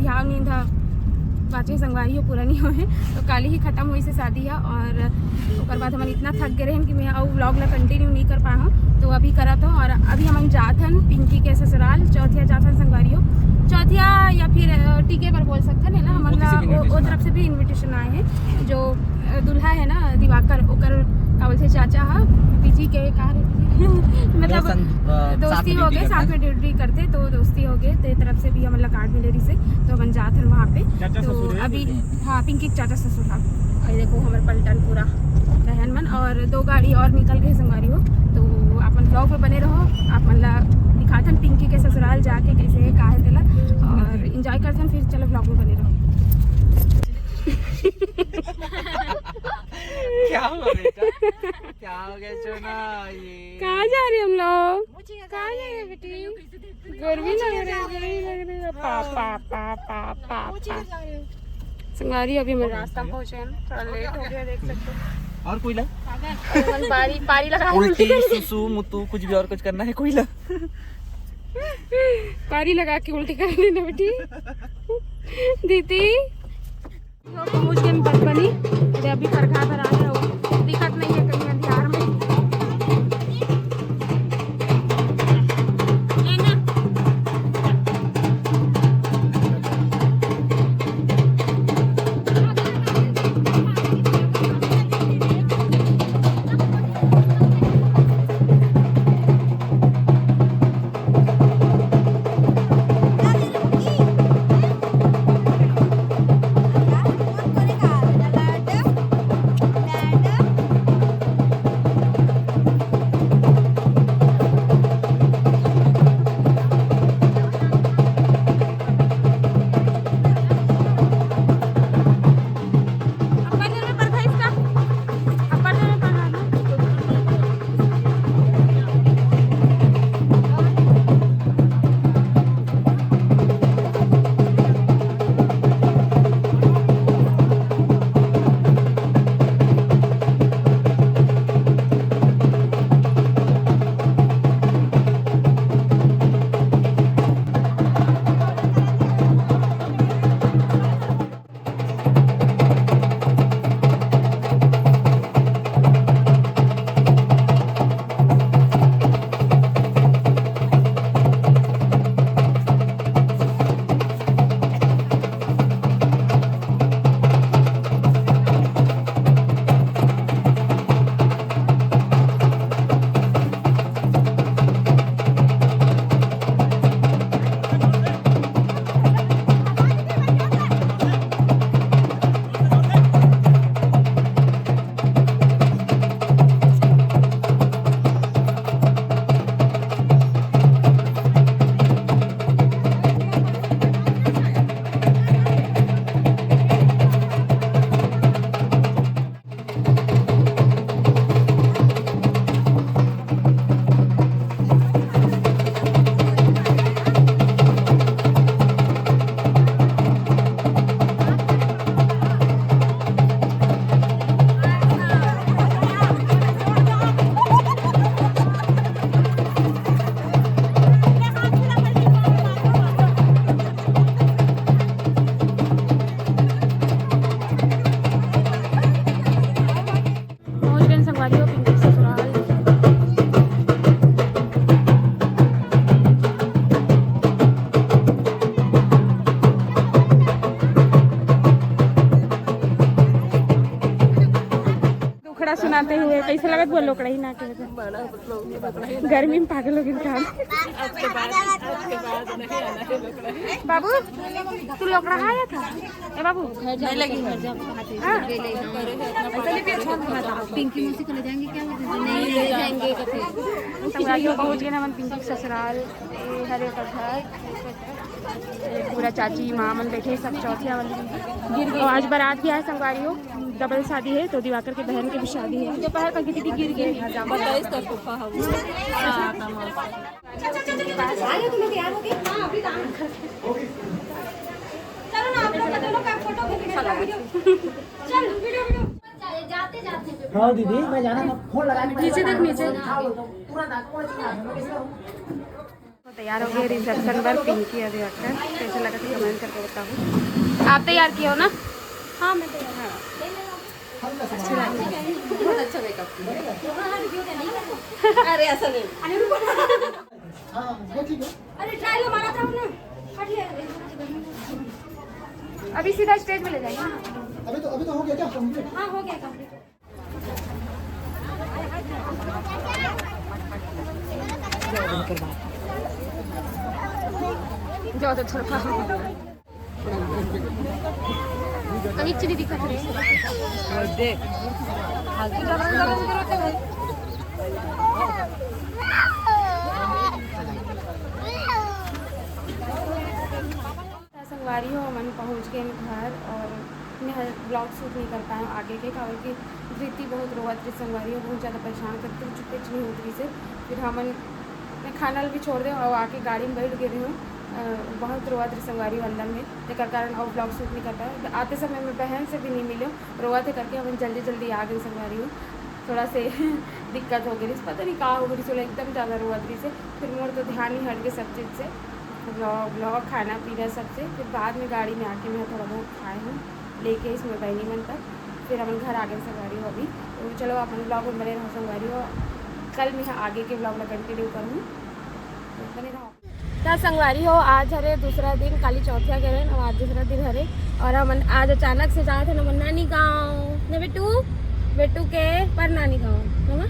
ध्यान नहीं था 5वीं संगवारी हो पूरा नहीं हुए तो कल ही खत्म हुई से शादी है। और उसके बाद हम इतना थक गए हैं कि मैं अब व्लॉग ला कंटिन्यू नहीं कर पाऊँ तो अभी करा था। और अभी हम जाथन पिंकी के ससुराल चौथिया जाथन संगवारी हो चौथिया या फिर टीके पर बोल सकते हैं ना। हमारा वो तरफ से भी इन्विटेशन आए हैं। जो दूल्हा है ना दिवाकर ओकर का बोलते चाचा है पीजी के कार मतलब दोस्ती हो गए साथ में ड्यूटी करते तो दोस्ती हो गए तो तरफ से भी हमारा कार्ड मिले रही से तो हम जाते हैं वहाँ पे। तो अभी हाँ पिंकी चाचा ससुर था। और देखो हमारे पलटन पूरा बहन मन और 2 गाड़ी और निकल गए संगवारी हो। तो आप ब्लॉग में बने रहो आप मतलब दिखाते पिंकी के ससुराल जाके कैसे है कहा है तेला और इंजॉय करते हैं। फिर चलो ब्लॉग में बने रहो। क्या हुआ बेटा क्या हो गया सोना ये कहाँ जा रहे हम लोग कहाँ जा रहे बेटी गर्मी लग रही है पापा संगवारी अभी हम रास्ता पहुँचे हैं थोड़ा लेट हो गया देख सकते हो। और कोयला पारी लगा उल्टी सुसु मुतु कुछ भी और कुछ करना है कोयला पारी लगा के उल्टी कर देना बेटी दीदी पहुँच गए बनी अभी खरखा कर आ रहे हो दिक्कत नहीं है कहीं अंधियार में। सुनाते हुए कैसे लगत बोलो कढ़ाई ना के गर्मी में पागल हो गए बाबू तू लोकड़ा आया था ए बाबू नहीं लगी पिंकी मौसी को ले जाएंगे क्या नहीं ले जाएंगे संगवारी पहुँच गए ना मन पिंकी ससुराल हरे का घर पूरा चाची माँ मन बैठे सब चौथिया वाले गिर गए। आज बारात भी आए संगवारी हो डबल शादी है तो दिवाकर के बहन की भी शादी है दोपहर का दीदी गिर गए हाँ दीदी मैं जाना फोन लगा नीचे देख नीचे तैयार हो गए रिसेप्शन पर पिंकी और दिवाकर। कैसे लगा था कमेंट करके बताओ। आप तैयार किए हो ना? हाँ मैं तैयार। हाँ अच्छा लगा, बहुत अच्छा मेकअप किया। अरे ऐसा नहीं, अरे ट्रायल मारा था हमने। अभी सीधा स्टेज पे ले जाएंगे। अभी तो हो गया क्या कंप्लीट? हाँ हो गया कंप्लीट। जाओ तो छोटा कहीं चली दिक्कत नहीं। संगवारी हो मन पहुंच गए घर और मैं ब्लॉग शूट नहीं कर पाया आगे के कारण कि धृति बहुत रोवत रही। संगवारी हो बहुत ज़्यादा परेशान करती चुपे नहीं होती से। फिर हमन मैं खाना भी छोड़ दे और आके गाड़ी में बैठ गई हूँ। बहुत रोवत रही संगवारी अंदर में, जेकर कारण और ब्लॉग शूट नहीं कर पाया। आते समय में बहन से भी नहीं मिले, रोवत करके हम जल्दी जल्दी आ गई संगवारी हो। थोड़ा से दिक्कत हो गई, पता नहीं कहाँ हो गई चलो एकदम ज़्यादा रोवत रही से। फिर मोर तो ध्यान ही हट गए सब चीज़ से, ब्लॉग खाना पीना सबसे। फिर बाद में गाड़ी में आके मैं थोड़ा बहुत खाए हूँ लेके इसमें बैनी मन तक। फिर अपन घर आ गए संगवारी हो। अभी तो चलो अपन ब्लॉग में बने रहो संगवारी हो। कल मैं आगे के ब्लॉग में कंटिन्यू करूँ तो बने रहो। क्या संगवारी हो आज हरे दूसरा दिन, काली चौथिया कह रहे हैं और आज दूसरा दिन हरे। और हम आज अचानक से जाए थे ना नानी गाँव न बेटू के पर नानी गाँव है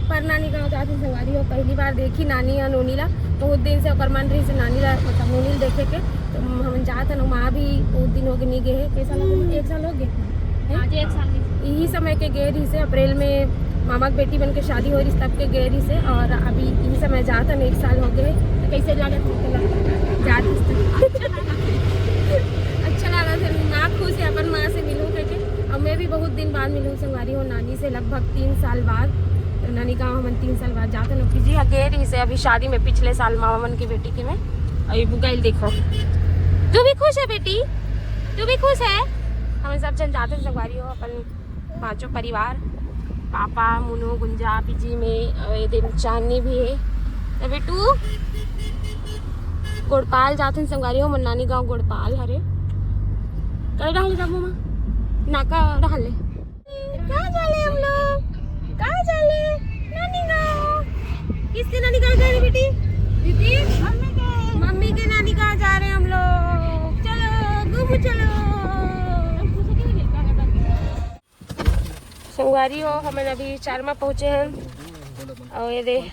पर नानी गाँव जाते संगवारी हो। पहली बार देखी नानी और नोनीला, बहुत दिन से और मन रही से नानी ला मतलब नोनील देखे के। तो हम जाते ना माँ भी बहुत दिन हो गए नहीं गए है। कैसा लगे? 1 साल हो गए, 1 साल यही समय के गए रही से। अप्रैल में मामा की बेटी बन के शादी हो रही तब के गए रही से और अभी यही समय जाता ना 1 साल हो गए। तो कैसे लगा जाती अच्छा लगा था। माँ खुश है अपन माँ से मिलूँ करके। और मैं भी बहुत दिन बाद मिलूँ संगवारी हो नानी से, लगभग 3 साल बाद। तो नानी गाँव हम 3 साल बाद जाते ना जी हाँ गए रही से। अभी शादी में पिछले साल मामा मन की बेटी की में। अभी बुगाइल देखो, तू भी खुश है बेटी, तू भी खुश है। हम सब जन जाते हैं संगवारी हो अपन 5 परिवार, पापा मुनू गुंजा पीजी में दिन चांदनी भी है। तो बेटू गोड़पाल जाते हैं संगवारी हो। मन नानी गाँव गोड़पाल हरे कहीं डाले जाबो माँ नाका डाले कहाँ जाले हम लोग, कहाँ जाले नानी गाँव। किसके नानी गाँव जा रहे बेटी? दीदी मम्मी के नानी गाँव जा रहे हैं हम लोग। चलो घूमो चलो संगवारी हो। हम अभी चारमा पहुँचे हैं और ये दे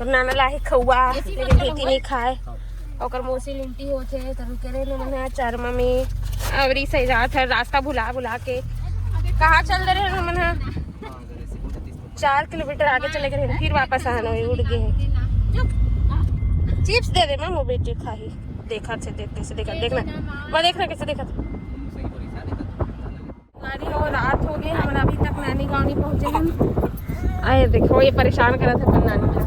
नाना लाही खौआ लेकिन बेटी नहीं खाए और मौसी लिंटी होते तो रुके रहे मैंने चारमा में। और सही रात है, रास्ता भुला के कहाँ चल रहे हैं मन 4 किलोमीटर आगे चले गए फिर वापस आना उड़ गए हैं। चिप्स दे दे मैं वो बेटे खाही देखा से देखते से देखना मैं देखना कैसे देखा गाड़ी हो। रात हो गई हम अभी तक नानी गाँव नहीं पहुँचे हम। आए देखो ये परेशान करा था पर नानी का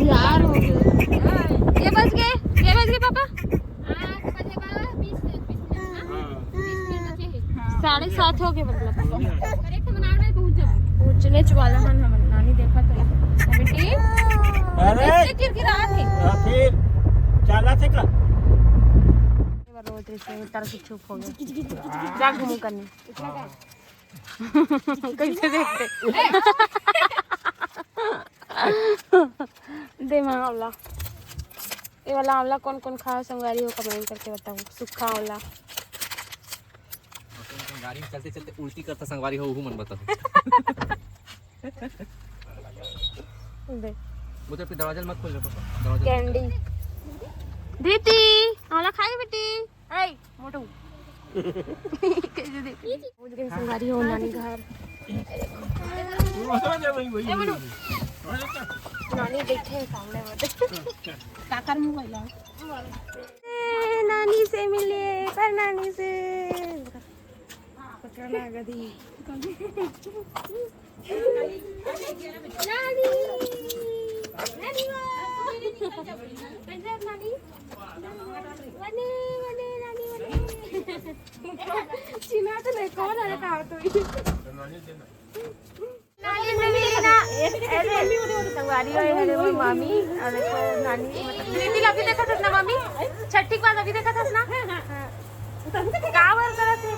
यार हो गए। ये बज गए पापा 7:30 हो गए मतलब पहुँचने वाला हम नानी देखा तो बेटी गिरा थे फिर चला थे का तरह से चुप हो गया। जा घूमू करने कैसे देखते दे माँ आंवला। ये वाला आंवला कौन कौन खाओ संगवारी हो कमेंट करके बताओ। सूखा आंवला गाड़ी में चलते चलते उल्टी करता संगवारी हो मन बताओ। दे मुझे अपनी दरवाजा मत खोल पापा। कैंडी दीदी आंवला खाई बेटी। ए मोटू कैसे दे मुझे के संगवारी हो नानी घर। नानी बैठे हैं सामने में काकर मोबाइल नानी से मिले पर नानी से पकड़ना गधी नानी नानी नानी वने वने नानी वने चिना तो नहीं कौन है कहा तो नानी से मिले ना संगवारी है मेरी मामी और देखो नानी मतलब दीदी अभी देखा था ना मामी छठी के बाद अभी देखा था ना का बार करा थे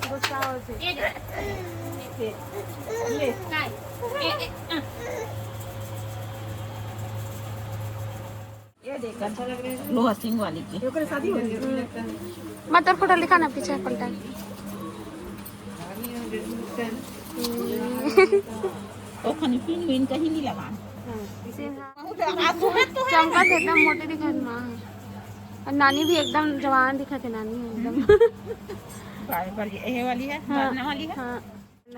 गुस्सा हो थे ये देख अच्छा लग रहा है लोहा सिंह वाली की शादी हो गई मतलब फोटो लिखा ना पीछे पलटा तो खानी पिन विन कहीं नहीं लगाना चमका थे एकदम मोटे दिखा ना और नानी भी एकदम जवान दिखा थे नानी एकदम ये वाली है भरने वाली है हाँ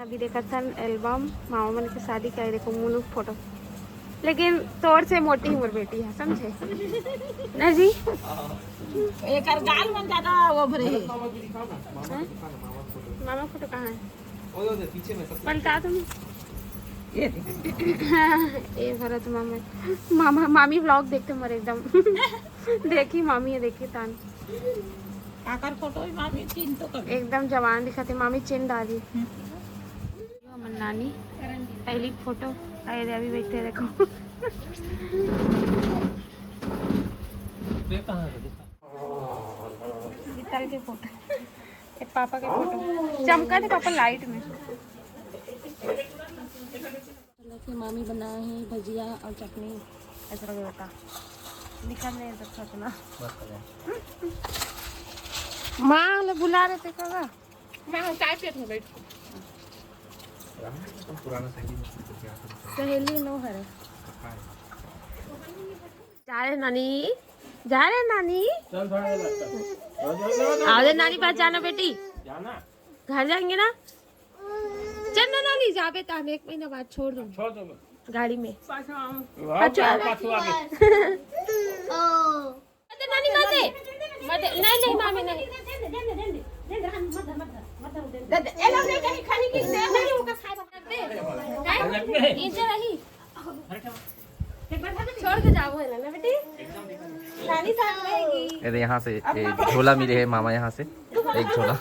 अभी देखा था एल्बम मामा मन की शादी का देखो मुनु फोटो लेकिन तोड़ से मोटी उम्र बेटी है समझे ना जी एक गाल में ज्यादा वो भरे है मामा फोटो कहाँ है पलटा तुम ये ये भरत मामा मामी व्लॉग देखते मरे एकदम देखी मामी है देखी तान आकर फोटो मामी चिन तो कर एकदम जवान दिखाते मामी चिन डाली अमन नानी पहली फोटो आए अभी बैठे देखो विशाल के फोटो एक पापा के फोटो चमका थे पापा लाइट में मामी बनाए हैं भजिया और चटनी ऐसा लगे होता दिखा नहीं अच्छा सुना माँ बुला रहे थे कहा मैं चाय पियत हूँ बैठ सहेली नो हरे जा रहे नानी आओ नानी पास जाना बेटी घर जाएंगे ना चल ना नानी जाबे तो हम 1 महीना बाद छोड़ दो गाड़ी में नानी मत नहीं मामे नहीं छोड़ के जाओ है ना बेटी नानी साथ रहेगी अरे यहाँ से झोला मिले है मामा यहाँ से एक झोला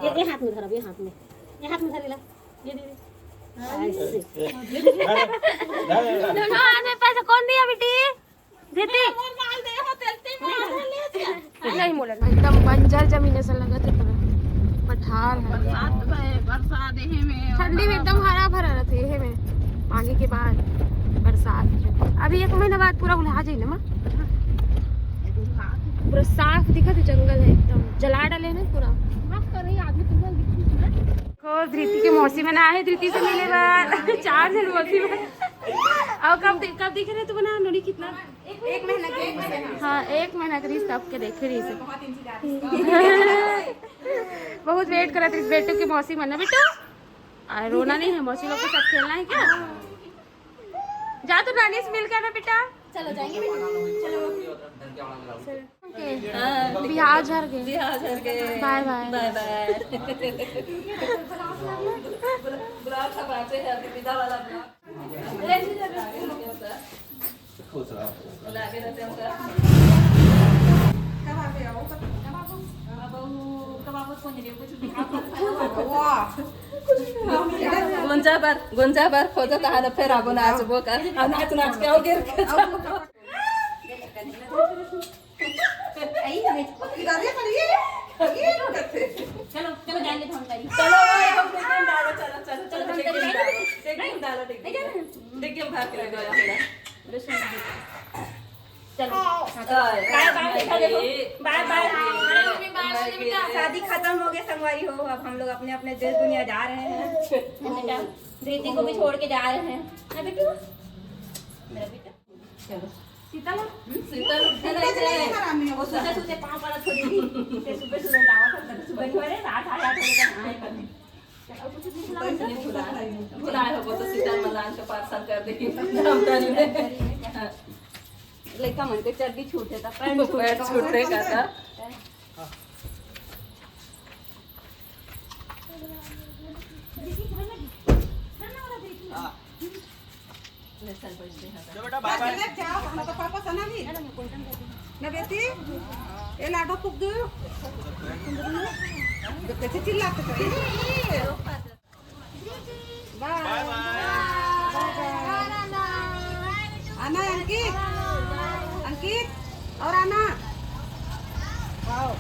ये हाथ में धर ये हाथ में धर ला ये दे आने पैसा कौन दिया बेटी देती नहीं मोला एकदम बंजर जमीन ऐसा लगा था पूरा पठार है बरसात में ठंडी में एकदम हरा भरा रहते है में आगे के बाद बरसात अभी 1 महीना बाद पूरा उल्हा जाए ना माँ पूरा साफ दिखा था जंगल है एकदम जला डाले ना पूरा धृति के मौसी में ना है धृति से मिले बार 4 दिन मौसी में और कब दिख रहे तो बना नोरी कितना 1 महीना के हाँ 1 महीना के रिश्ता आपके देख रही से बहुत वेट करा थी बेटू की मौसी में ना बेटू रोना नहीं है मौसी लोग के साथ खेलना है क्या जा तो नानी से मिल के आना बेटा चलो जाएंगे बिहार झर गए बाय बाय गुंजा पर खोजत आहात फिर आपण नाचबो का नाच नाच के आओगे चलो चलो जाएंगे तो हम करी चलो देखिए भाग के गया चलो बाय बाय शादी खत्म हो गया संगवारी हो अब हम लोग अपने अपने देश दुनिया जा रहे हैं धृति को भी छोड़ के जा रहे हैं ना बेटू मेरा बेटा चलो शीतल शीतल वो सुबह सुबह पाँव पड़ा छोड़ी सुबह सुबह लावा था सुबह हुए 8 बजे भुलाए हो तो शीतल मलान के पार्सल कर देगी लड़का मन के चड्डी छूटे था पैर छूटे का था कनेक्शन पैसे हैं चलो बेटा बाय बाय ना बेटी ये लाडो फूक दो कैसे चिल्लाते तो बाय बाय आना अंकित अंकित और आना वाओ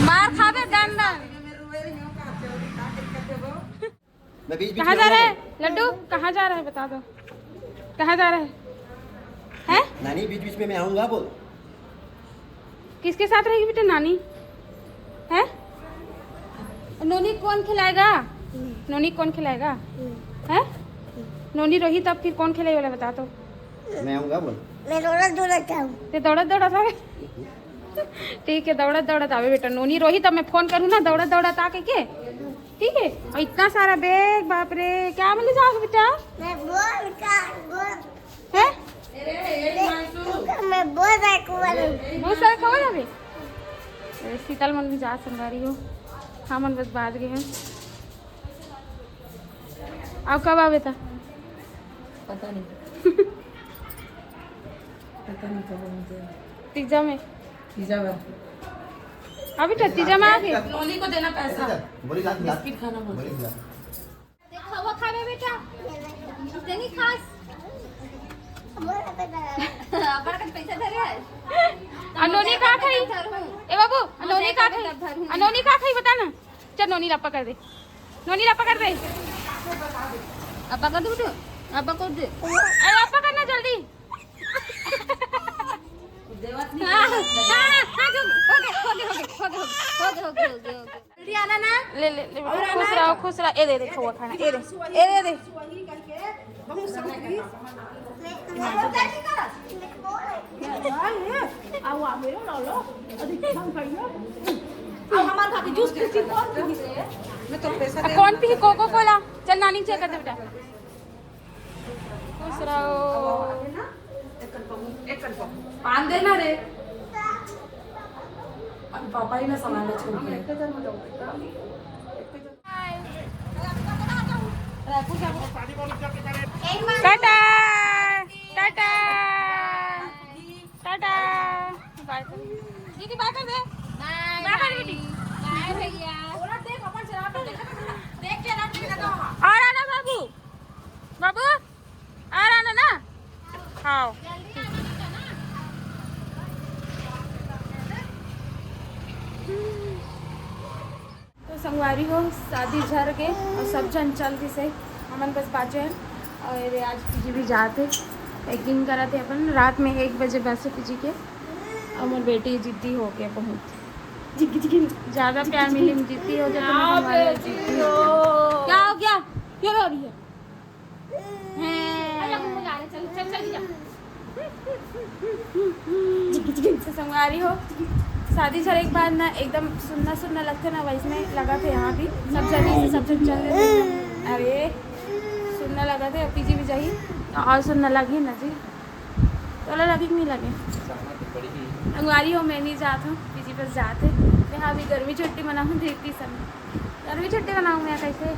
मार खावे दंदन। मैं बीच बीच कहाँ में जा रहा है आऊंगा। लड्डू? कहाँ जा रहा है बता दो, कहाँ जा रहा है? हैं? नानी बीच बीच में मैं आऊंगा बोल। किसके साथ रहेगी बेटा नानी? हैं? नोनी कौन खिलाएगा? नोनी कौन खिलाएगा? हैं? नोनी रोही तब फिर कौन खिलाएगा वाला बता दो। मैं आऊंगा बोल। ते दौड़त दौड़त आवे। ठीक है, दौड़त दौड़त आवे बेटा। नोनी रोही तब मैं फोन करूँ ना, दौड़त दौड़त आके के। ठीक है। और इतना सारा बैग, बाप रे, क्या मिले जाओगे बेटा? हैं? बहुत सारे खबर है अभी। शीतल मन भी जा संगारी हो, हाँ मन बस बाज गए हैं। अब कब आवे था? पता नहीं तीजा में पिज्जा में अभी तो तीजा में आ गए। नोनी को देना पैसा बोली लात लात बिस्किट खाना बोल बोली लात। देखो वो खावे बेटा देनी खास बड़ा का पैसा धरे है अनोनी का खाई ए बाबू, अनोनी का खाई, अनोनी का खाई बता ना। चल नोनी ला पकड़ दे, नोनी ला पकड़ दे। अब पकड़ दो तो अब पकड़ दे अरे आप पकड़ना जल्दी। जल्दी आना ना। ले ले ले बेटा, खुश रहो खुश रहो। ए दे दे खोआ खाना, ए दे ए दे। कौन पी? Cocoa Cola. चल नानी चेक कर दे बेटा। खुश रहो। पान देना रे पापा ही ना संभालना छोड़ टाटा टाटा टाटा। बाय कर दीदी, बाय कर दे। बाय कर दीदी। बाय भैया और आना बाबू, बाबू और आना ना। हाँ तो संगवारी हो शादी झर के और सब जन चल के से हमन बस बाचे हैं। और आज पीजी भी जाते पैकिंग करा थे अपन। रात में 1 बजे बस पीजी के। और मोर बेटी जिद्दी हो के बहुत ज़्यादा प्यार मिली जिद्दी हो जाए। जिद्दी हो क्या हो गया? क्यों रो रही है? संगवारी हो शादी झर एक बार ना एकदम सुनना सुनना लगता ना, वैसे में लगा थे यहाँ भी सब जने से सब जन चल रहे थे। अरे सुनना लगा थे, पीजी भी जाइए और सुनना लगी ना जी। चलो लगी नहीं लगे संगवारी हो। मैं नहीं जाता हूँ पीजी बस जाते। मैं हाँ अभी गर्मी छुट्टी मनाऊँ, देखती समय गर्मी छुट्टी मनाऊँ मैं कैसे।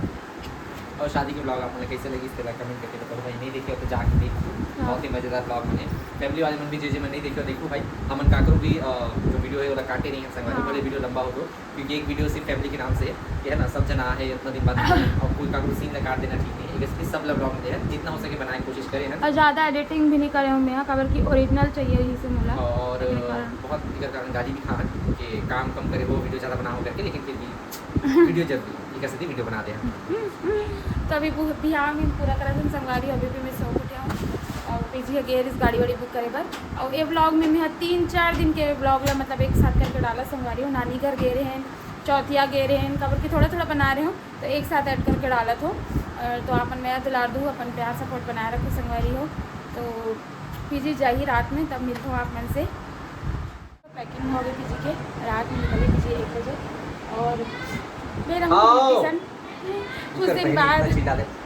और शादी के ब्लॉग आपने कैसे लगी इस तरह कमेंट करके बताओ भाई। नहीं देखिए तो जाके देखो, बहुत ही मज़ेदार ब्लॉग बने। फैमिली वाले मन भी जे मैं नहीं देखियो देखो भाई। हमन काकरो भी जो वीडियो है वो काटे नहीं है संगवारी वाले वीडियो लंबा हो तो, क्योंकि एक वीडियो सिर्फ फैमिली के नाम से है ना। सब जना है इतना दिन बाद और कोई काकरो सीन का काट देना ठीक नहीं है। इसलिए सब ब्लॉग में है जितना हो सके बनाने की कोशिश करें है। और ज़्यादा एडिटिंग भी नहीं करे हमें यहाँ खबर की ओरिजिनल चाहिए ही से मिला। और बहुत दिक्कत कारण गाली भी खा कि काम कम करे वो वीडियो ज़्यादा बनाओ करके, लेकिन फिर भी वीडियो जरूरी कैसे वीडियो बना दे। तो अभी बिहार में पूरा तरह से संगवारी अभी भी मैं सो उठा हूँ और पीजी गेर इस गाड़ी वाड़ी बुक करे बर। और ये ब्लॉग में मैं 3-4 दिन के ब्लॉग ला मतलब एक साथ करके डाला संगवारी हो। नानी घर गे रहे हैं, चौथिया गे रहे हैं, खबर की थोड़ा थोड़ा बना रहे हो तो एक साथ ऐड करके डाला तो अपन मैं दुलार दूँ अपन प्यार सपोर्ट बनाए रखो संगवारी हो। तो पीजी जाइए रात में, तब मिलता हूँ आप मन से। पैकिंग हो गई पीजी के, रात में निकले पीजी 1 बजे। और मेरा कुछ दिन बाद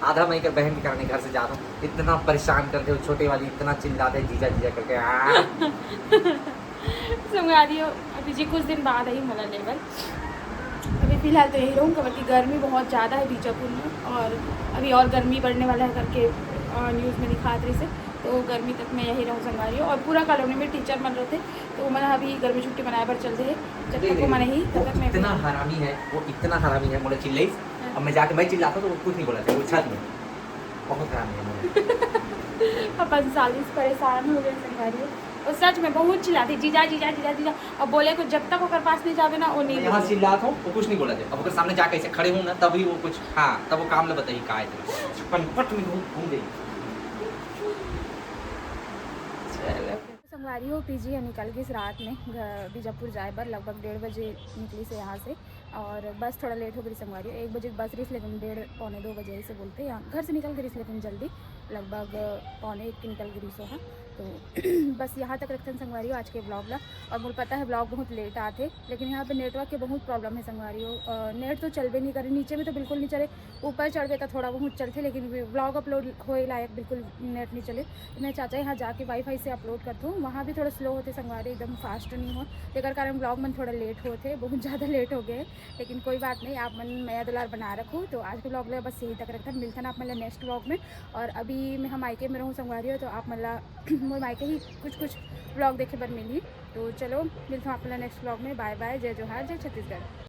आधा मई कर बहन के कारण घर से जा रहा हूँ। इतना परेशान करते हो छोटे वाली, इतना चिल्लाते जीजा जीजा करके। संगवारी हो अभी जी कुछ दिन बाद आई मला लेवल। अभी फ़िलहाल तो यही रहूँगा, बल्कि गर्मी बहुत ज़्यादा है बीजापुर में, और अभी और गर्मी बढ़ने वाला है करके न्यूज़ में दिखा रही से, तो गर्मी तक मैं यही रहूँ संगवारी। और पूरा कॉलोनी में टीचर बन रहे थे, तो मैंने अभी गर्मी छुट्टी मनाए पर चल रहे, जब तक वो मना ही तब तक मैं इतना हरामी है वो, इतना हरामी है, मोला चिल्लाई। अब मैं जाके मैं चिल्लाता तो वो कुछ नहीं बोला था, वो छत में बहुत हरामी है मोला। अपन साली से परेशान हो गए संगवारी, और सच में बहुत चिल्लाती जीजा जीजा जीजा जीजा, और बोले को जब तक ओकर पास नहीं जावे ना वो नहीं यहाँ चिल्लाता हूँ, वो कुछ नहीं बोला था। अब अगर सामने जाके ऐसे खड़े हूँ ना तभी वो कुछ, हाँ तब वो काम ले बताइए का है पनपट में घूम गई। संगवारी हो पीजी है निकल गई इस रात में बीजापुर जाए पर, लगभग 1:30 बजे निकली से यहाँ से, और बस थोड़ा लेट हो गई संगवारी। 1 बजे बस रही, लेकिन 1:30 पौने 2 बजे से बोलते यहाँ घर से निकल गई, लेकिन जल्दी लगभग पौने 1 की निकल गई सो। हाँ तो बस यहाँ तक रखते हैं संगवारी हो आज के ब्लॉग ला। और मुझे पता है ब्लॉग बहुत लेट आते, लेकिन यहाँ पे नेटवर्क के बहुत प्रॉब्लम है संगवारी हो। नेट तो चलबे नहीं करे, नीचे में तो बिल्कुल नहीं चले, ऊपर चढ़ गए तो थोड़ा बहुत चलते, लेकिन ब्लॉग अपलोड होए लायक बिल्कुल नेट नहीं चले। तो मैं चाचा यहाँ जाके वाईफाई से अपलोड करता हूँ, वहाँ भी थोड़ा स्लो होते संगवारी, एकदम फास्ट नहीं हो, जेकर कारण ब्लॉग में थोड़ा लेट होते, बहुत ज़्यादा लेट हो गए, लेकिन कोई बात नहीं, आप मन नया दुलार बना रखूँ। तो आज के ब्लॉग ले बस यही तक रखता है, मिलता ना आप मतलब नेक्स्ट ब्लॉग में। और अभी मैं हम मायके में रहूँ संगवारी हो, तो आप मतलब मोर मायके ही कुछ ब्लॉग देखे पर मिली। तो चलो मिलता हूँ आप मतलब नेक्स्ट ब्लॉग में। बाय बाय, जय जोहार, जय छत्तीसगढ़।